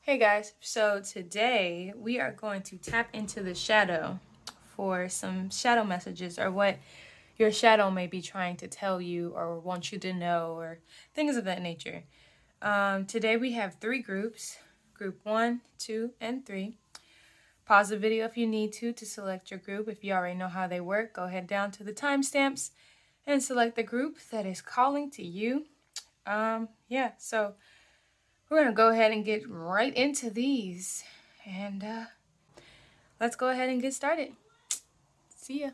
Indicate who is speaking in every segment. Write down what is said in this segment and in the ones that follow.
Speaker 1: Hey guys, so today we are going to tap into the shadow for some shadow messages or what your shadow may be trying to tell you or want you to know or things of that nature. Today we have three groups, group 1, 2, and 3. Pause the video if you need to select your group. If you already know how they work, go ahead down to the timestamps and select the group that is calling to you. So we're going to go ahead and get right into these. And let's go ahead and get started. See ya.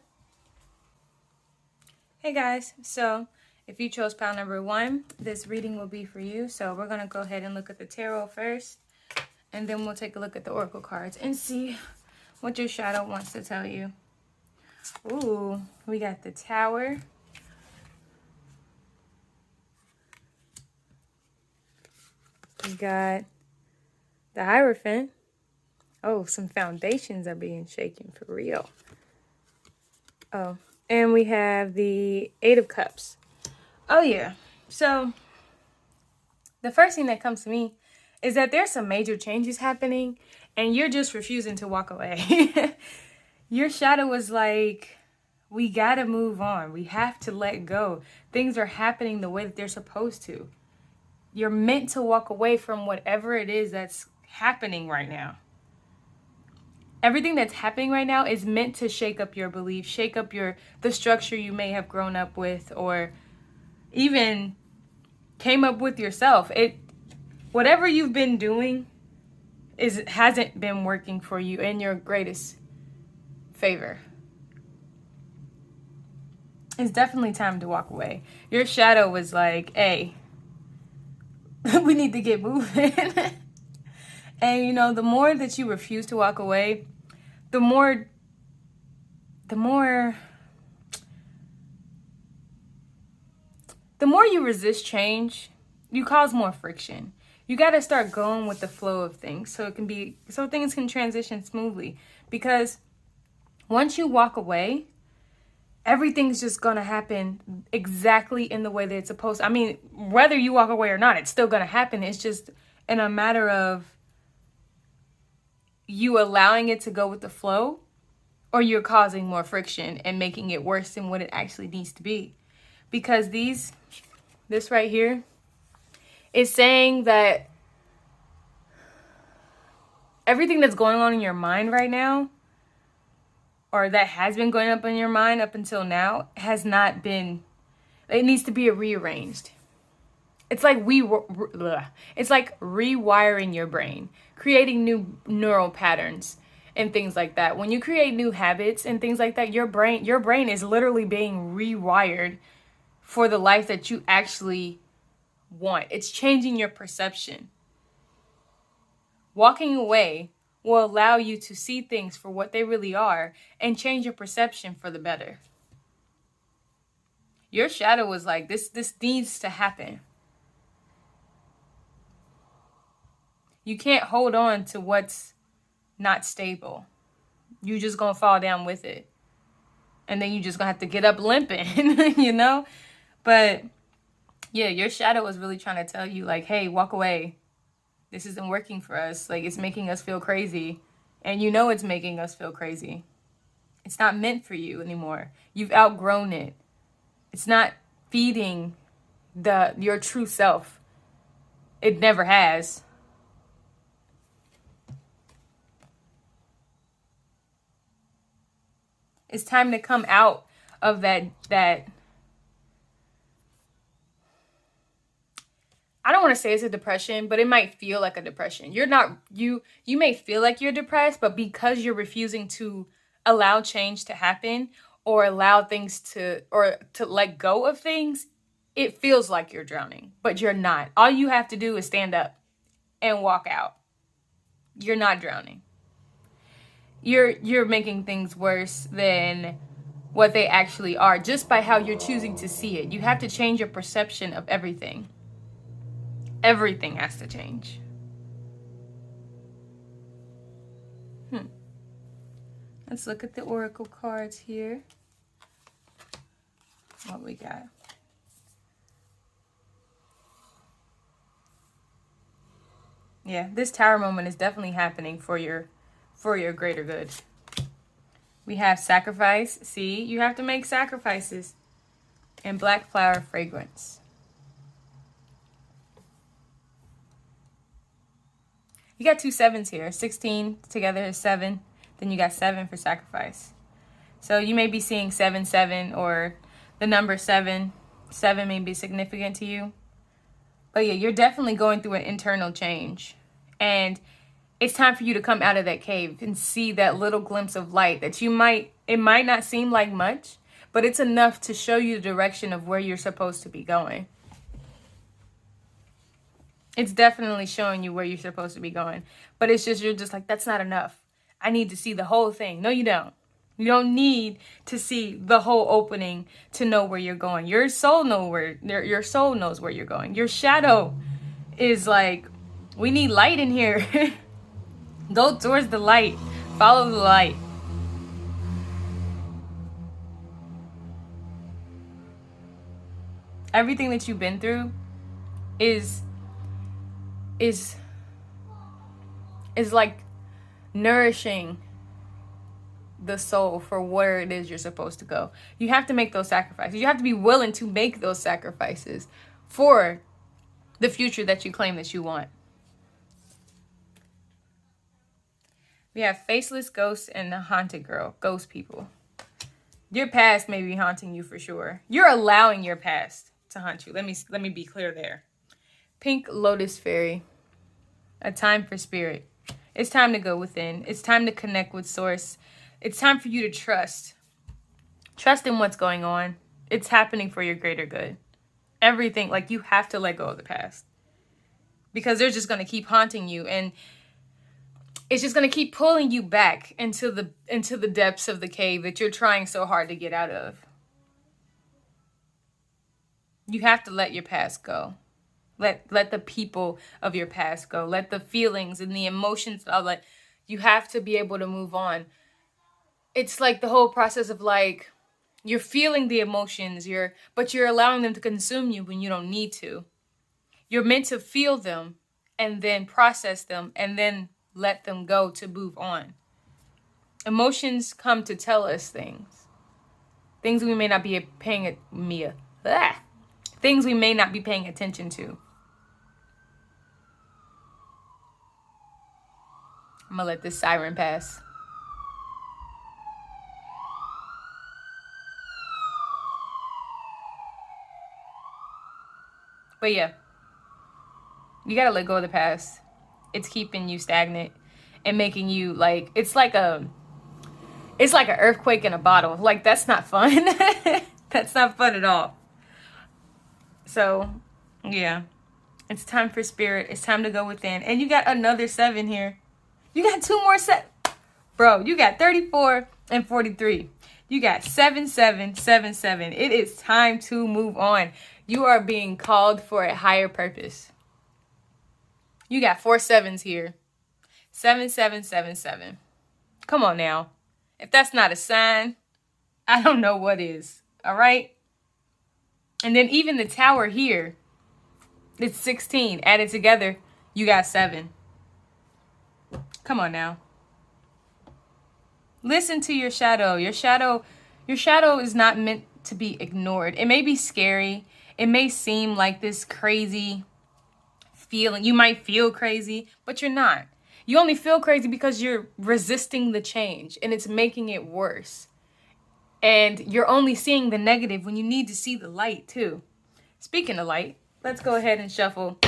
Speaker 1: Hey guys, so if you chose pile number 1, this reading will be for you. So we're going to go ahead and look at the tarot first. And then we'll take a look at the oracle cards and see what your shadow wants to tell you. Ooh, we got the Tower. We got the Hierophant. Oh, some foundations are being shaken for real. Oh, and we have the Eight of Cups. Oh, yeah. So the first thing that comes to me is that there's some major changes happening and you're just refusing to walk away. Your shadow was like, we got to move on. We have to let go. Things are happening the way that they're supposed to. You're meant to walk away from whatever it is that's happening right now. Everything that's happening right now is meant to shake up your beliefs, shake up the structure you may have grown up with or even came up with yourself. Whatever you've been doing hasn't been working for you in your greatest favor. It's definitely time to walk away. Your shadow was like, hey, we need to get moving. And the more that you refuse to walk away, the more you resist change, you cause more friction. You got to start going with the flow of things so things can transition smoothly. Because once you walk away, everything's just going to happen exactly in the way that it's supposed to. I mean, whether you walk away or not, it's still going to happen. It's just in a matter of you allowing it to go with the flow, or you're causing more friction and making it worse than what it actually needs to be. Because this right here is saying that everything that's going on in your mind right now, or that has been going up in your mind up until now, it needs to be rearranged. It's like it's like rewiring your brain, creating new neural patterns and things like that. When you create new habits and things like that, your brain is literally being rewired for the life that you actually want. It's changing your perception. Walking away will allow you to see things for what they really are and change your perception for the better. Your shadow was like, this needs to happen. You can't hold on to what's not stable. You just gonna fall down with it. And then you just gonna have to get up limping, But yeah, your shadow was really trying to tell you like, hey, walk away. This isn't working for us. Like, it's making us feel crazy. And it's making us feel crazy. It's not meant for you anymore. You've outgrown it. It's not feeding your true self. It never has. It's time to come out of that I don't want to say it's a depression, but it might feel like a depression. You may feel like you're depressed, but because you're refusing to allow change to happen or allow things to let go of things, it feels like you're drowning, but you're not. All you have to do is stand up and walk out. You're not drowning. You're making things worse than what they actually are just by how you're choosing to see it. You have to change your perception of everything. Everything has to change. Let's look at the oracle cards here. What we got. Yeah, this tower moment is definitely happening for your greater good. We have sacrifice. See, you have to make sacrifices. And black flower fragrance. You got 2 sevens here. 16 together is 7. Then you got 7 for sacrifice. So you may be seeing 7, 7, or the number 7. 7 may be significant to you. But yeah, you're definitely going through an internal change. And it's time for you to come out of that cave and see that little glimpse of light that it might not seem like much, but it's enough to show you the direction of where you're supposed to be going. It's definitely showing you where you're supposed to be going. But it's just, you're just like, that's not enough. I need to see the whole thing. No, you don't. You don't need to see the whole opening to know where you're going. Your soul knows where you're going. Your shadow is like, we need light in here. Go towards the light. Follow the light. Everything that you've been through is like nourishing the soul for where it is you're supposed to go. You have to make those sacrifices. You have to be willing to make those sacrifices for the future that you claim that you want. We have faceless ghosts and the haunted girl, ghost people. Your past may be haunting you for sure. You're allowing your past to haunt you. Let me be clear there. Pink lotus fairy. A time for spirit. It's time to go within. It's time to connect with source. It's time for you to trust. Trust in what's going on. It's happening for your greater good. Everything, like, you have to let go of the past. Because they're just going to keep haunting you, and it's just going to keep pulling you back into the depths of the cave that you're trying so hard to get out of. You have to let your past go. Let the people of your past go. Let the feelings and the emotions of it. You have to be able to move on. It's like the whole process of, like, you're feeling the emotions, but you're allowing them to consume you when you don't need to. You're meant to feel them and then process them and then let them go to move on. Emotions come to tell us things. Things we may not be paying Things we may not be paying attention to. I'm gonna let this siren pass. But yeah, you gotta let go of the past. It's keeping you stagnant and making you like, it's like an earthquake in a bottle. Like, that's not fun. That's not fun at all. So yeah, it's time for spirit. It's time to go within. And you got another 7 here. You got 2 more Bro, you got 34 and 43. You got 7, 7, 7, 7. It is time to move on. You are being called for a higher purpose. You got 4 7s here. 7, 7, 7, 7. Come on now. If that's not a sign, I don't know what is. All right? And then even the tower here, it's 16. Added together, you got 7. Come on now. Listen to your shadow. Your shadow is not meant to be ignored. It may be scary. It may seem like this crazy feeling. You might feel crazy, but you're not. You only feel crazy because you're resisting the change and it's making it worse. And you're only seeing the negative when you need to see the light too. Speaking of light, let's go ahead and shuffle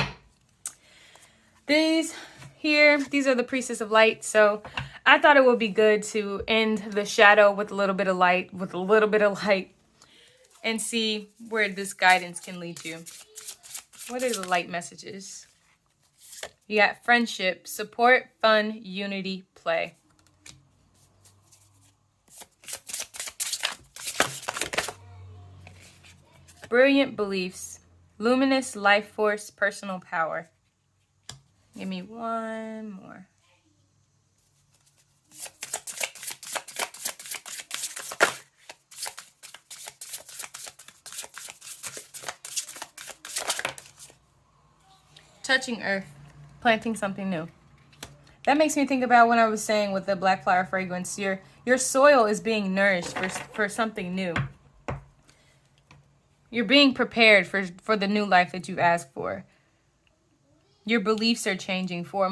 Speaker 1: these here. These are the Priestess of Light. So I thought it would be good to end the shadow with a little bit of light, and see where this guidance can lead you. What are the light messages? You got friendship, support, fun, unity, play. Brilliant beliefs, luminous life force, personal power. Give me one more. Touching earth. Planting something new. That makes me think about when I was saying with the black flower fragrance, your soil is being nourished for something new. You're being prepared for the new life that you've asked for. Your beliefs are changing for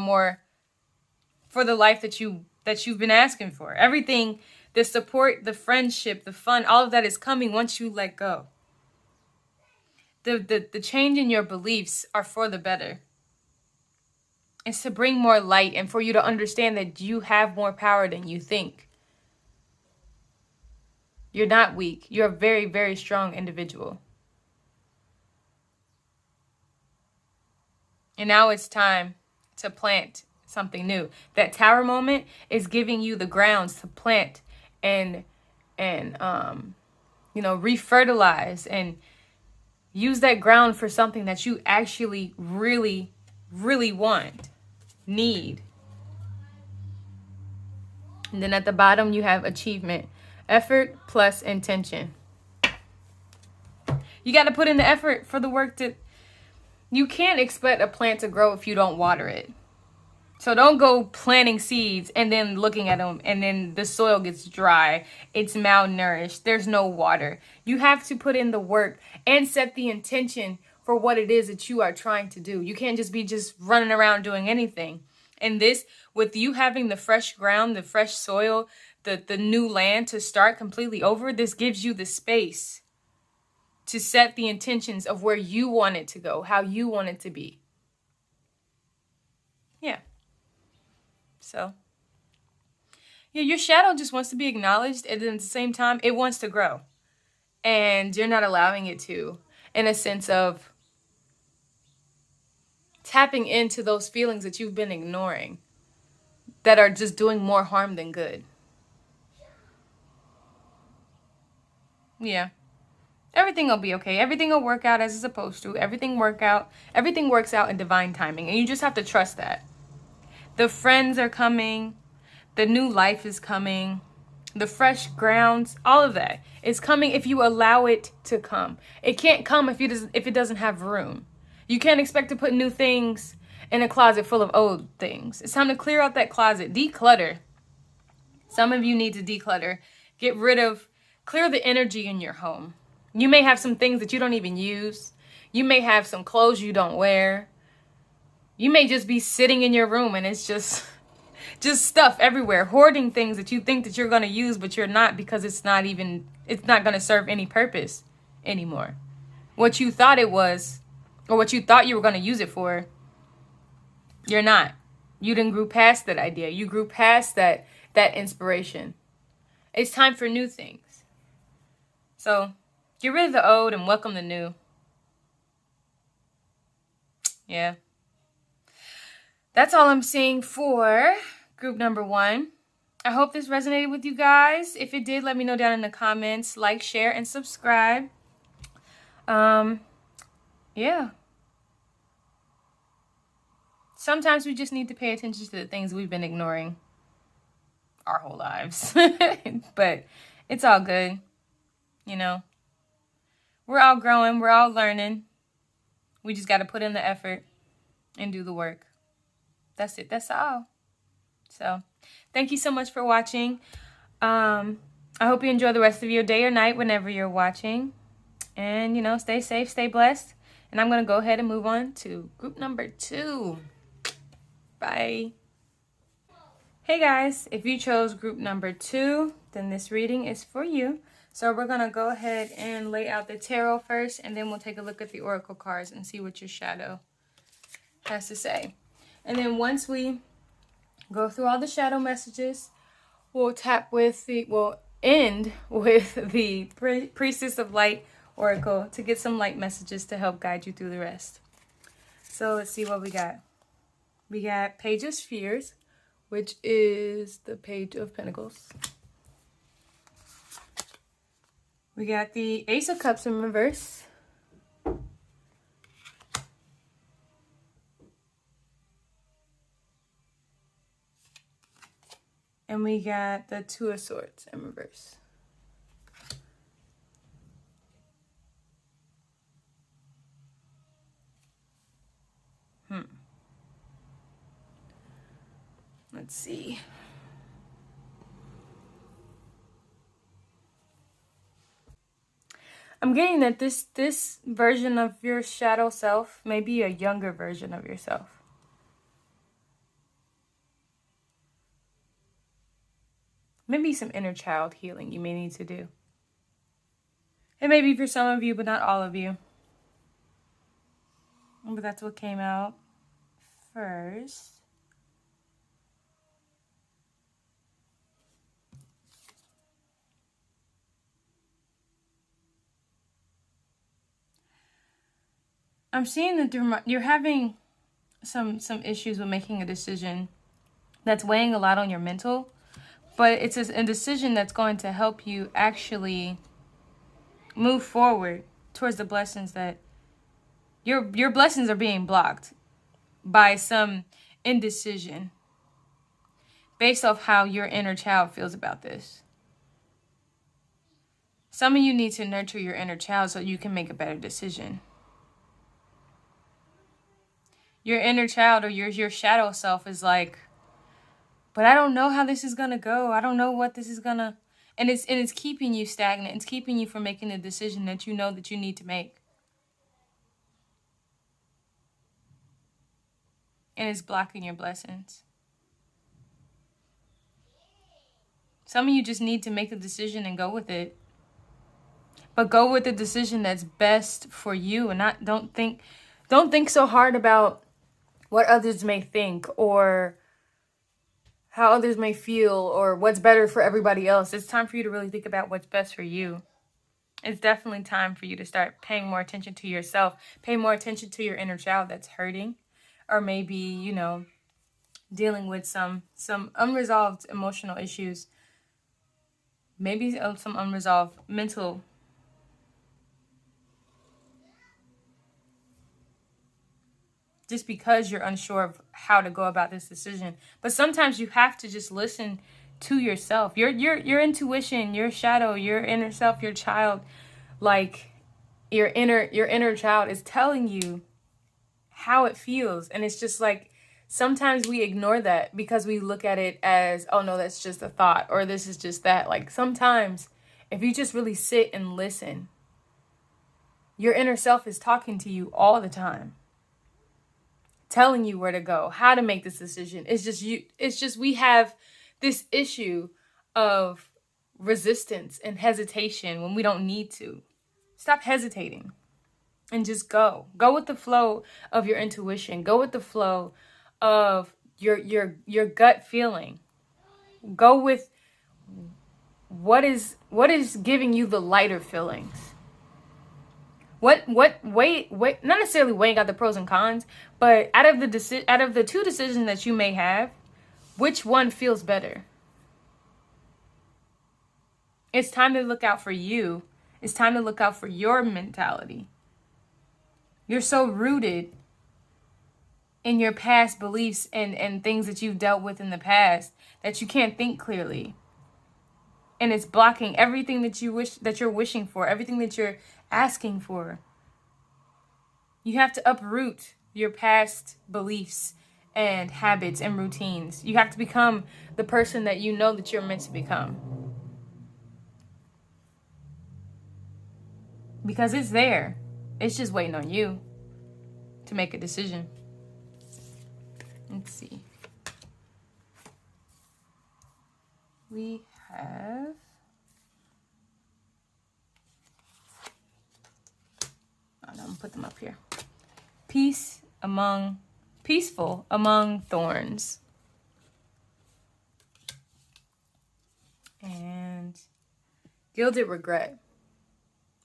Speaker 1: the life that you've been asking for. Everything, the support, the friendship, the fun, all of that is coming once you let go. The change in your beliefs are for the better. It's to bring more light and for you to understand that you have more power than you think. You're not weak. You're a very, very strong individual. And now it's time to plant something new. That tower moment is giving you the grounds to plant and refertilize and use that ground for something that you actually really, really want, need. And then at the bottom, you have achievement, effort plus intention. You got to put in the effort for the work that you can't expect a plant to grow if you don't water it. So don't go planting seeds and then looking at them and then the soil gets dry. It's malnourished. There's no water. You have to put in the work and set the intention for what it is that you are trying to do. You can't just be running around doing anything. And this, with you having the fresh ground, the fresh soil, the new land to start completely over, this gives you the space to set the intentions of where you want it to go, how you want it to be. Yeah. So, yeah, your shadow just wants to be acknowledged, and then at the same time, it wants to grow. And you're not allowing it to, in a sense of tapping into those feelings that you've been ignoring that are just doing more harm than good. Yeah. Everything will be okay. Everything will work out as it's supposed to. Everything works out in divine timing. And you just have to trust that. The friends are coming. The new life is coming. The fresh grounds, all of that is coming if you allow it to come. It can't come if it doesn't have room. You can't expect to put new things in a closet full of old things. It's time to clear out that closet. Declutter. Some of you need to declutter. Clear the energy in your home. You may have some things that you don't even use. You may have some clothes you don't wear. You may just be sitting in your room and it's just stuff everywhere, hoarding things that you think that you're going to use, but you're not, because it's not going to serve any purpose anymore. What you thought it was, or what you thought you were going to use it for, you're not. You didn't grew past that idea. You grew past that inspiration. It's time for new things. So get rid of the old and welcome the new. Yeah. That's all I'm seeing for group number 1. I hope this resonated with you guys. If it did, let me know down in the comments. Like, share, and subscribe. Yeah. Sometimes we just need to pay attention to the things we've been ignoring our whole lives. But it's all good. You know, we're all growing. We're all learning. We just got to put in the effort and do the work. That's it. That's all. So thank you so much for watching. I hope you enjoy the rest of your day or night whenever you're watching. And, stay safe, stay blessed. And I'm going to go ahead and move on to group number 2. Bye. Hey guys, if you chose group number 2, then this reading is for you. So we're going to go ahead and lay out the tarot first, and then we'll take a look at the oracle cards and see what your shadow has to say. And then once we go through all the shadow messages, we'll end with the Priestess of Light Oracle to get some light messages to help guide you through the rest. So let's see what we got. We got Page of Spheres, which is the Page of Pentacles. We got the Ace of Cups in reverse. And we got the Two of Swords in reverse. Let's see. I'm getting that this version of your shadow self may be a younger version of yourself. Maybe some inner child healing you may need to do. It may be for some of you, but not all of you. But that's what came out first. I'm seeing that you're having some issues with making a decision that's weighing a lot on your mental, but it's a decision that's going to help you actually move forward towards the blessings that your blessings are being blocked by some indecision based off how your inner child feels about this. Some of you need to nurture your inner child so you can make a better decision. Your inner child or your shadow self is like, but I don't know how this is going to go. I don't know what this is going to... And it's keeping you stagnant. It's keeping you from making the decision that you know that you need to make. And it's blocking your blessings. Some of you just need to make the decision and go with it. But go with the decision that's best for you, and don't think so hard about what others may think or how others may feel or what's better for everybody else. It's time for you to really think about what's best for you. It's definitely time for you to start paying more attention to yourself, pay more attention to your inner child that's hurting, or maybe, dealing with some unresolved emotional issues, maybe some unresolved mental. Just because you're unsure of how to go about this decision. But sometimes you have to just listen to yourself. Your intuition, your shadow, your inner self, your child, like your inner child is telling you how it feels. And it's just like sometimes we ignore that because we look at it as, oh no, that's just a thought, or this is just that. Like sometimes if you just really sit and listen, your inner self is talking to you all the time, telling you where to go, how to make this decision. It's just we have this issue of resistance and hesitation when we don't need to. Stop hesitating and just go. Go with the flow of your intuition. Go with the flow of your gut feeling. Go with what is giving you the lighter feelings. Wait, not necessarily weighing out the pros and cons, but out of the two decisions that you may have, which one feels better? It's time to look out for you. It's time to look out for your mentality. You're so rooted in your past beliefs and things that you've dealt with in the past that you can't think clearly. And it's blocking everything that you're wishing for, everything that you're asking for. You have to uproot your past beliefs and habits and routines. You have to become the person that you know that you're meant to become. Because it's there. It's just waiting on you to make a decision. Let's see. We have... I'm going to put them up here. Peaceful among thorns. And gilded regret.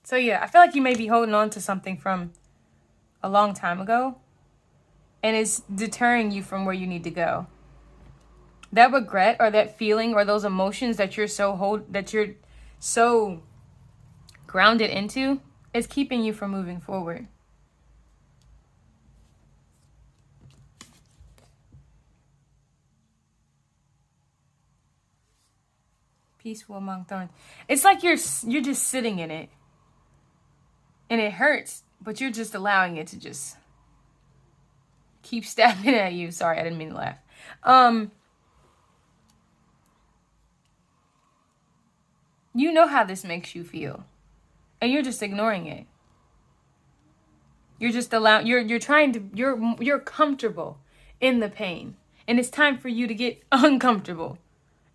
Speaker 1: So yeah, I feel like you may be holding on to something from a long time ago, and it's deterring you from where you need to go. That regret or that feeling or those emotions that you're so grounded into is keeping you from moving forward. Peaceful among thorns. It's like you're just sitting in it. And it hurts, but you're just allowing it to just keep stabbing at you. Sorry, I didn't mean to laugh. You know how this makes you feel. And you're just ignoring it. You're just you're comfortable in the pain. And it's time for you to get uncomfortable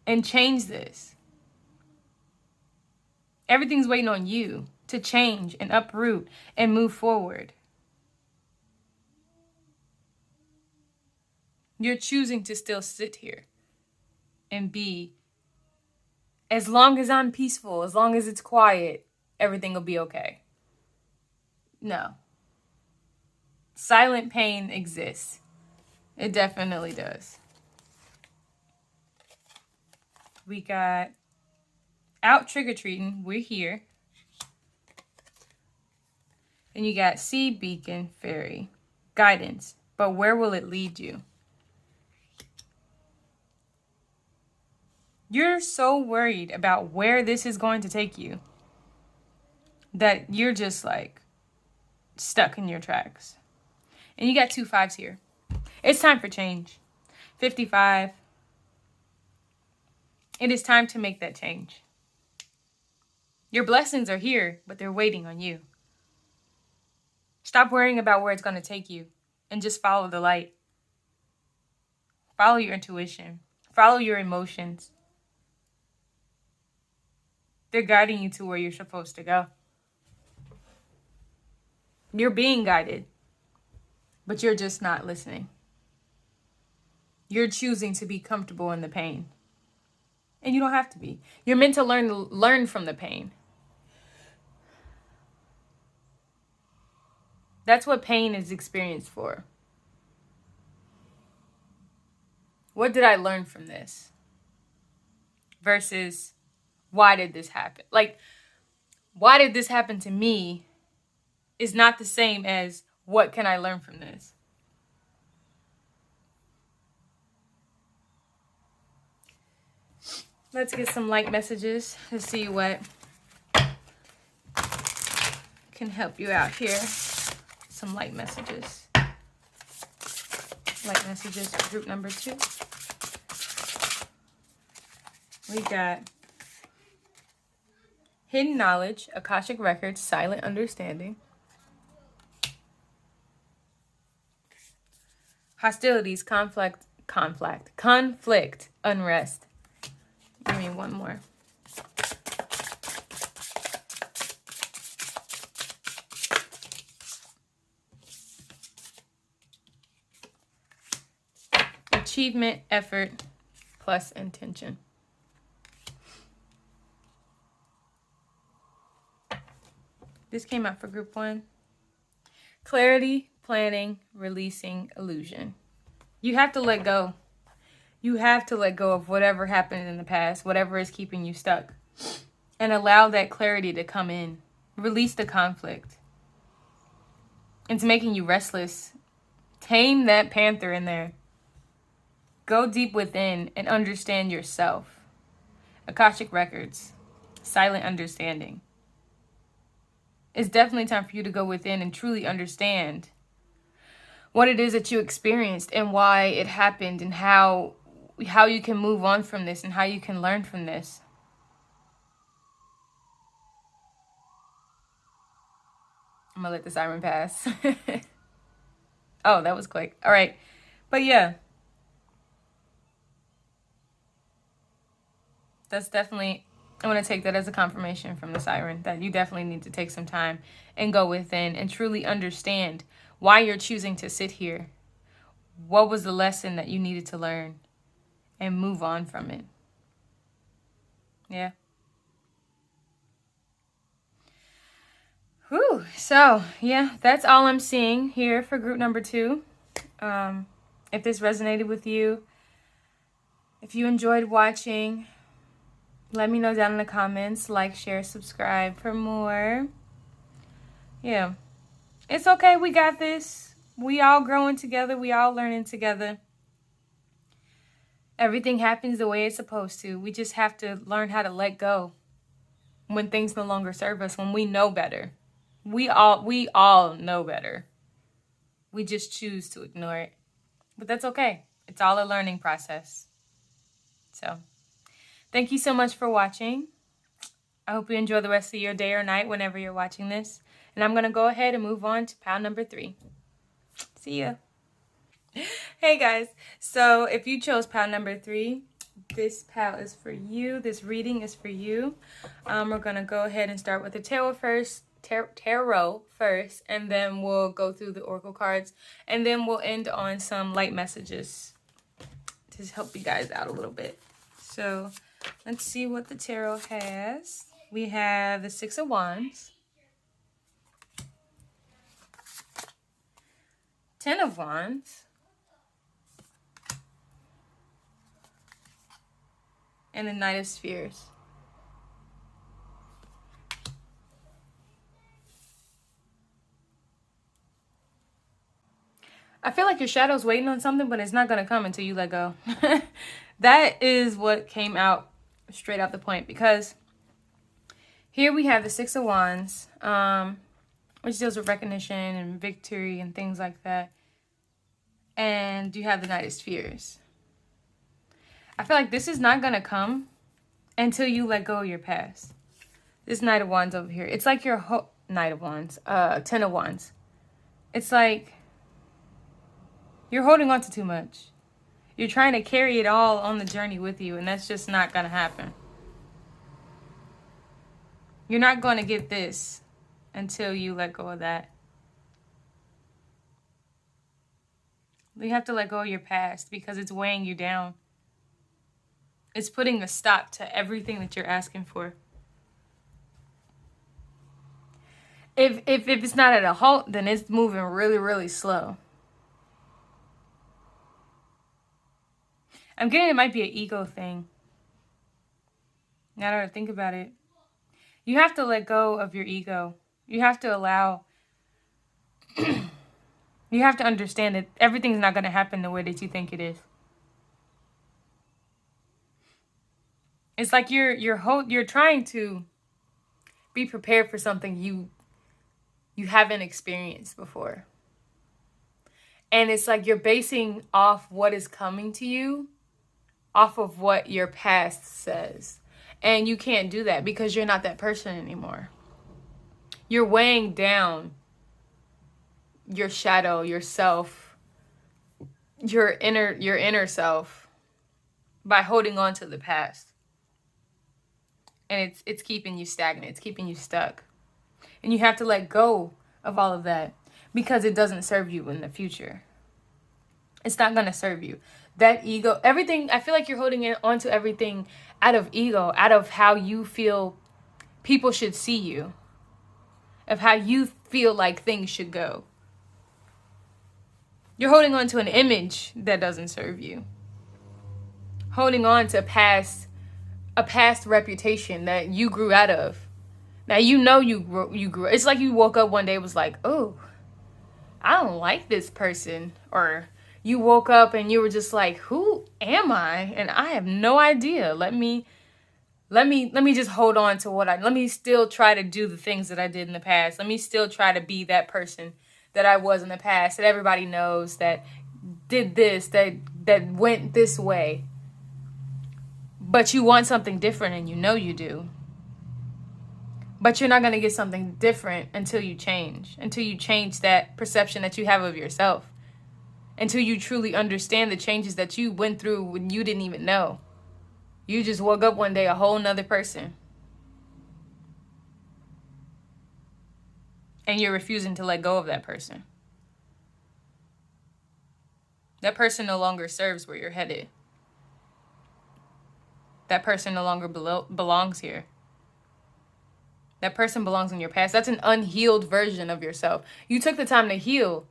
Speaker 1: and change this. Everything's waiting on you to change and uproot and move forward. You're choosing to still sit here and be, as long as I'm peaceful, as long as it's quiet, everything will be okay. No. Silent pain exists. It definitely does. We got out trick-or-treating. We're here. And you got sea beacon fairy. Guidance. But where will it lead you? You're so worried about where this is going to take you that you're just like stuck in your tracks. And you got 2 5s here. It's time for change. 55. It is time to make that change. Your blessings are here, but they're waiting on you. Stop worrying about where it's going to take you and just follow the light. Follow your intuition. Follow your emotions. They're guiding you to where you're supposed to go. You're being guided, but you're just not listening. You're choosing to be comfortable in the pain. And you don't have to be. You're meant to learn from the pain. That's what pain is experienced for. What did I learn from this? Versus, why did this happen? Like, why did this happen to me is not the same as, what can I learn from this? Let's get some light messages to see what can help you out here. Some light messages. Light messages for group number 2. We got hidden knowledge, Akashic records, silent understanding. Hostilities, conflict, unrest. Give me one more. Achievement, effort, plus intention. This came out for group 1. Clarity, planning, releasing, illusion. You have to let go. You have to let go of whatever happened in the past, whatever is keeping you stuck, and allow that clarity to come in. Release the conflict. It's making you restless. Tame that panther in there. Go deep within and understand yourself. Akashic records, silent understanding. It's definitely time for you to go within and truly understand what it is that you experienced and why it happened, and how you can move on from this and how you can learn from this. I'm gonna let the siren pass. Oh, that was quick. All right. But yeah, that's definitely, I'm going to take that as a confirmation from the siren that you definitely need to take some time and go within and truly understand why you're choosing to sit here. What was the lesson that you needed to learn, and move on from it. Yeah. Whew. So, yeah, that's all I'm seeing here for group number 2. If this resonated with you, if you enjoyed watching, let me know down in the comments. Like, share, subscribe for more. Yeah. It's okay. We got this. We all growing together. We all learning together. Everything happens the way it's supposed to. We just have to learn how to let go when things no longer serve us, when we know better. We all know better. We just choose to ignore it. But that's okay. It's all a learning process. So, thank you so much for watching. I hope you enjoy the rest of your day or night whenever you're watching this. And I'm going to go ahead and move on to pile number 3. See ya. Hey guys, so if you chose pile number 3, this pile is for you. This reading is for you. We're going to go ahead and start with the tarot first, and then we'll go through the oracle cards, and then we'll end on some light messages to help you guys out a little bit. So let's see what the tarot has. We have the 6 of Wands, 10 of Wands, and the Knight of Spheres. I feel like your shadow's waiting on something, but it's not going to come until you let go. That is what came out straight out the point, because here we have the 6 of Wands, which deals with recognition and victory and things like that. And you have the Knight of Spheres. I feel like this is not going to come until you let go of your past. This Knight of Wands over here. It's like your Knight of Wands. 10 of Wands. It's like you're holding on to too much. You're trying to carry it all on the journey with you, and that's just not going to happen. You're not going to get this until you let go of that. You have to let go of your past because it's weighing you down. It's putting a stop to everything that you're asking for. If it's not at a halt, then it's moving really, really slow. I'm getting it might be an ego thing. Now that I think about it. You have to let go of your ego. You have to allow... You have to understand that everything's not going to happen the way that you think it is. It's like you're trying to be prepared for something you haven't experienced before. And it's like you're basing off what is coming to you off of what your past says. And you can't do that because you're not that person anymore. You're weighing down your shadow, yourself, your inner self by holding on to the past. And it's keeping you stagnant. It's keeping you stuck. And you have to let go of all of that because it doesn't serve you in the future. It's not going to serve you. That ego, everything, I feel like you're holding onto everything out of ego, out of how you feel people should see you, of how you feel like things should go. You're holding on to an image that doesn't serve you. Holding on to a past reputation that you grew out of. Now, you know you grew. It's like you woke up one day and was like, oh, I don't like this person. Or you woke up and you were just like, who am I? And I have no idea. Let me just hold on to let me still try to do the things that I did in the past. Let me still try to be that person that I was in the past, that everybody knows, that did this, that went this way. But you want something different, and you know you do. But you're not going to get something different until you change that perception that you have of yourself, until you truly understand the changes that you went through when you didn't even know. You just woke up one day a whole nother person. And you're refusing to let go of that person. That person no longer serves where you're headed. That person no longer belongs here. That person belongs in your past. That's an unhealed version of yourself. You took the time to heal,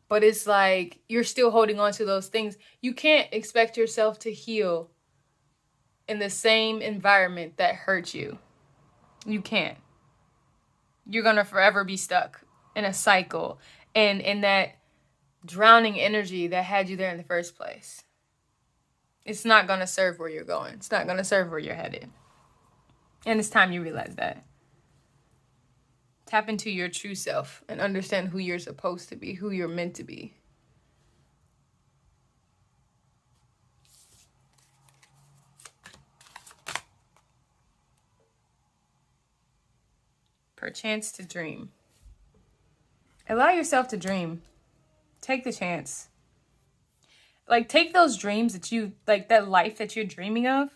Speaker 1: but it's like you're still holding on to those things. You can't expect yourself to heal in the same environment that hurt you. You can't. You're going to forever be stuck in a cycle and in that drowning energy that had you there in the first place. It's not going to serve where you're going. It's not going to serve where you're headed. And it's time you realize that. Tap into your true self and understand who you're supposed to be, who you're meant to be. Perchance to dream. Allow yourself to dream. Take the chance. Like, take those dreams that you, like, that life that you're dreaming of.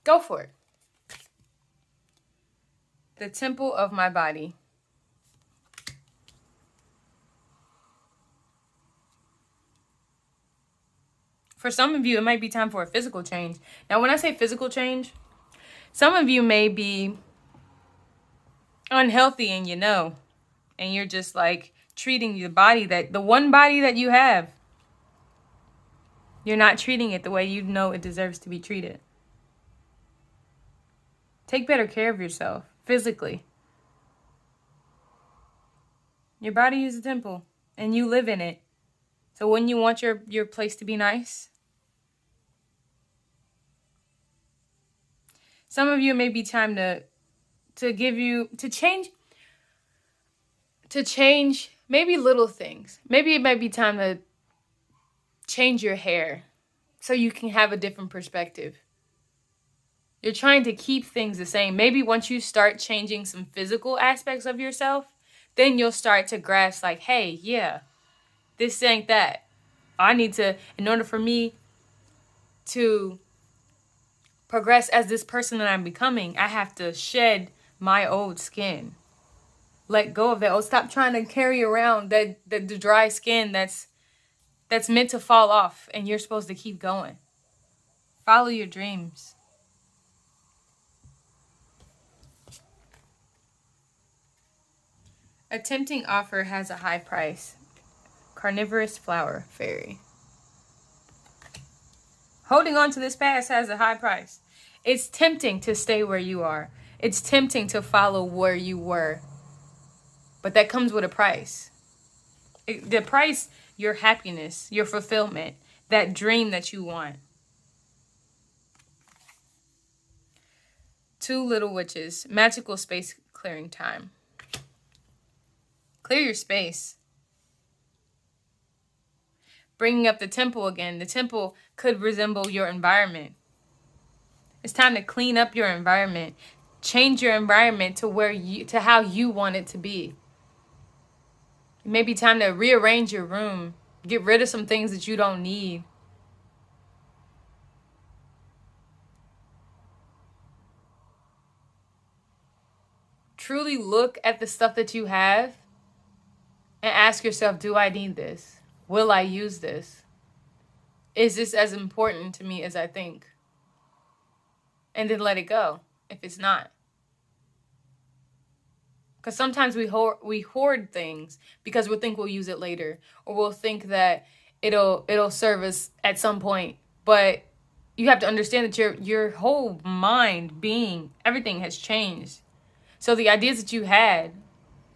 Speaker 1: Go for it. The temple of my body. For some of you, it might be time for a physical change. Now, when I say physical change, some of you may be unhealthy and and you're just like treating the one body that you have. You're not treating it the way you know it deserves to be treated. Take better care of yourself physically. Your body is a temple and you live in it. So wouldn't you want your place to be nice? Some of you, it may be time to change maybe little things. Maybe it might be time to change your hair so you can have a different perspective. You're trying to keep things the same. Maybe once you start changing some physical aspects of yourself, then you'll start to grasp like, hey, yeah, this ain't that. I need to, in order for me to progress as this person that I'm becoming, I have to shed my old skin. Let go of that. Oh, stop trying to carry around the dry skin that's meant to fall off and you're supposed to keep going. Follow your dreams. A tempting offer has a high price. Carnivorous flower fairy. Holding on to this past has a high price. It's tempting to stay where you are. It's tempting to follow where you were. But that comes with a price. The price, your happiness, your fulfillment, that dream that you want. Two little witches. Magical space clearing time. Clear your space. Bringing up the temple again. The temple could resemble your environment. It's time to clean up your environment. Change your environment to how you want it to be. It may be time to rearrange your room. Get rid of some things that you don't need. Truly look at the stuff that you have and ask yourself, do I need this? Will I use this? Is this as important to me as I think? And then let it go if it's not. Because sometimes we hoard things because we think we'll use it later, or we'll think that it'll serve us at some point. But you have to understand that your whole mind, being, everything has changed. So the ideas that you had,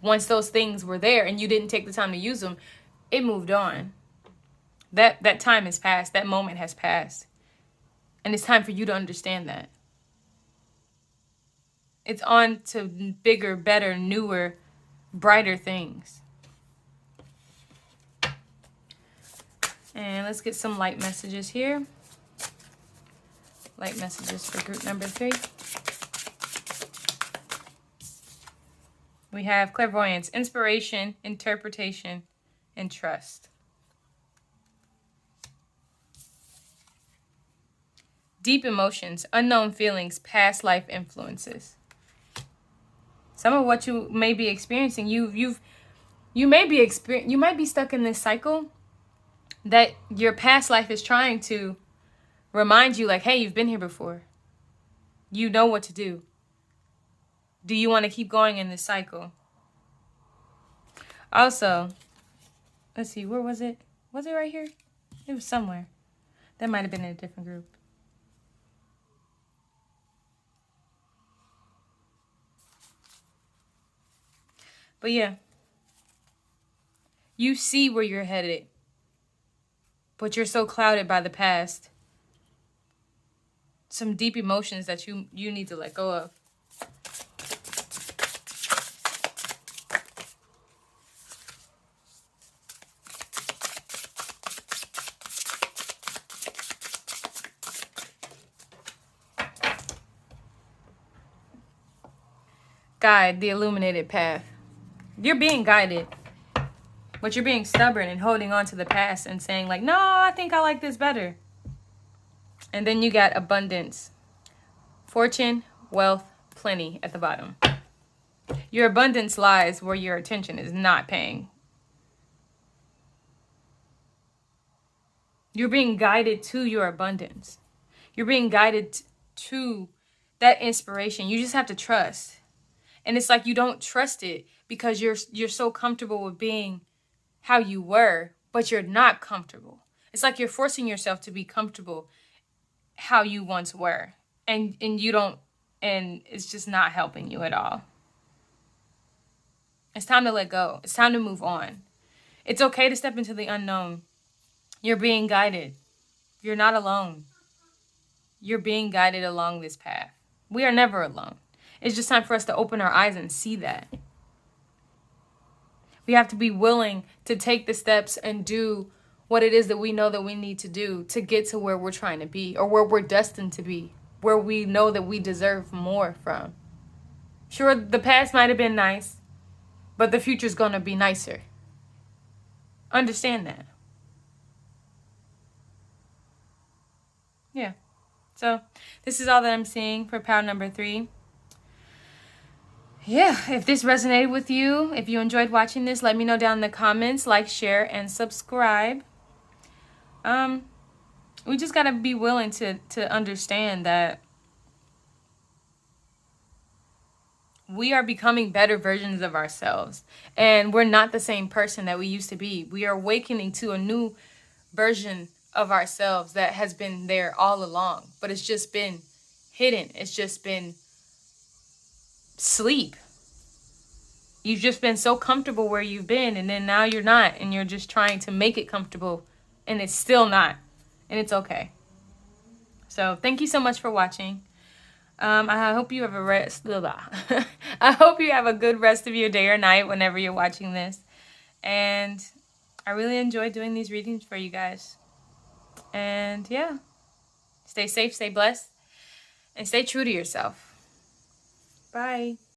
Speaker 1: once those things were there and you didn't take the time to use them, it moved on. That time has passed. That moment has passed. And it's time for you to understand that. It's on to bigger, better, newer, brighter things. And let's get some light messages here. Light messages for group number 3. We have clairvoyance, inspiration, interpretation, and trust. Deep emotions, unknown feelings, past life influences. Some of what you may be experiencing, you might be stuck in this cycle that your past life is trying to remind you, like, hey, you've been here before. You know what to do. Do you want to keep going in this cycle? Also, let's see, where was it? Was it right here? It was somewhere. That might have been in a different group. But yeah, you see where you're headed, but you're so clouded by the past. Some deep emotions that you need to let go of. guide, the illuminated path. You're being guided, but you're being stubborn and holding on to the past and saying like, no, I think I like this better. And then you got abundance, fortune, wealth, plenty at the bottom. Your abundance lies where your attention is not paying. You're being guided to your abundance. You're being guided to that inspiration. You just have to trust. And it's like you don't trust it because you're so comfortable with being how you were, but you're not comfortable. It's like you're forcing yourself to be comfortable how you once were. And you don't, and it's just not helping you at all. It's time to let go. It's time to move on. It's okay to step into the unknown. You're being guided. You're not alone. You're being guided along this path. We are never alone. It's just time for us to open our eyes and see that. We have to be willing to take the steps and do what it is that we know that we need to do to get to where we're trying to be, or where we're destined to be, where we know that we deserve more from. Sure, the past might have been nice, but the future's going to be nicer. Understand that. Yeah. So this is all that I'm seeing for pile number 3. Yeah, if this resonated with you, if you enjoyed watching this, let me know down in the comments. Like, share, and subscribe. We just got to be willing to understand that we are becoming better versions of ourselves. And we're not the same person that we used to be. We are awakening to a new version of ourselves that has been there all along. But it's just been hidden. It's just been sleep. You've just been so comfortable where you've been, and then now you're not. And you're just trying to make it comfortable. And it's still not. And it's okay. So thank you so much for watching. I hope you have I hope you have a good rest of your day or night whenever you're watching this. And I really enjoy doing these readings for you guys. And yeah, stay safe, stay blessed, and stay true to yourself. Bye.